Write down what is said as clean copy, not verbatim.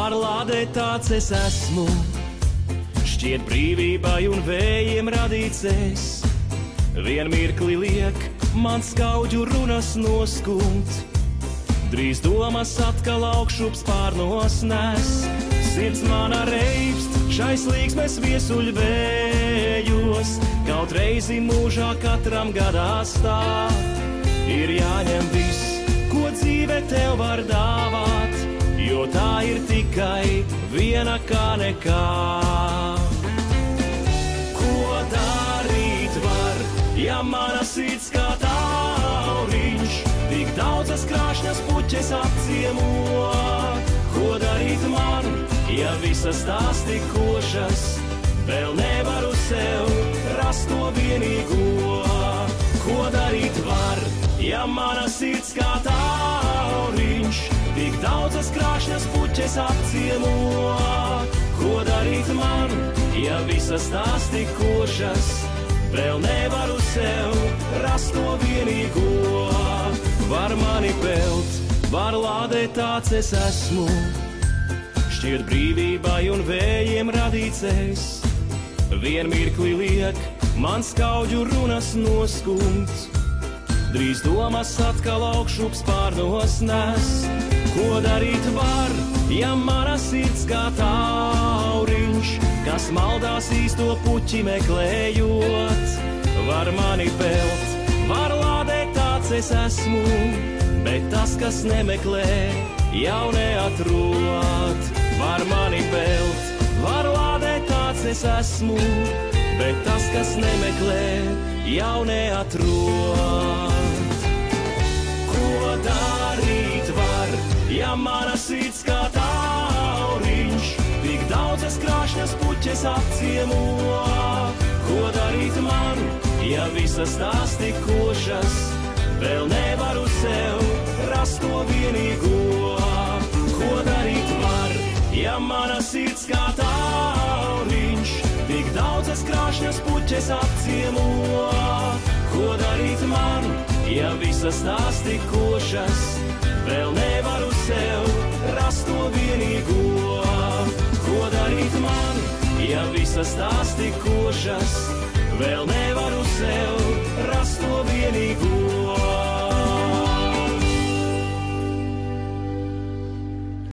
var lādēt tāds es esmu, šķiet brīvībai un vējiem radīts es. Vien mirkli liek man skaudžu runas noskumt, drīz domas atkal augšup spārnos nes. Sirds mana reibst šais līgsmes viesuļvējos, kaut reizi mūžā katram gadās tā. Ir jāņem viss, ko dzīve tev var dāvāt, jo tā ir tikai viena kā nekā. Ko darīt var, ja mana sirds kā tauriņš, tik daudzas krāšņas puķes apciemo? Ko darīt man, ja visas tās tik košas, vēl nevaru sev rast to vienīgo? Ko darīt var, ja mana sirds kā tauriņš, tik daudzas krāšņas puķes apciemo? Ko darīt man, ja visas tās tik košas, vēl nevaru sev rast to vienīgo? Var mani pelt, var lādēt tāds es esmu, šķiet brīvībai un vējiem radīts es. Vien mirkli liek man skaudžu runas noskumt, drīz domas atkal augšup spārnos nes. Ko darīt var, ja mana sirds kā tauriņš, kas maldās īsto puķi meklējot? Var mani pelt, var lādēt tāds es esmu, bet tas, kas nemeklē, jau neatrod. Var mani pelt, var lādēt tāds es esmu, bet tas, kas nemeklē, jau neatrod. Ko darīt var, ja mana sirds kā tauriņš, tik daudzas krāšņas puķes apciemo? Ko darīt man, ja visas tās tik košas, vēl nevaru sev rast to vienīgo? Ko darīt var, ja mana sirds kā tauriņš, tik daudzas krāšņas puķes apciemo? Ko darīt man, ja visas tās tik košas, vēl nevaru sev rast to vienīgo? Ko darīt man, ja visas tās tik košas, vēl nevaru sev rast to vienīgo?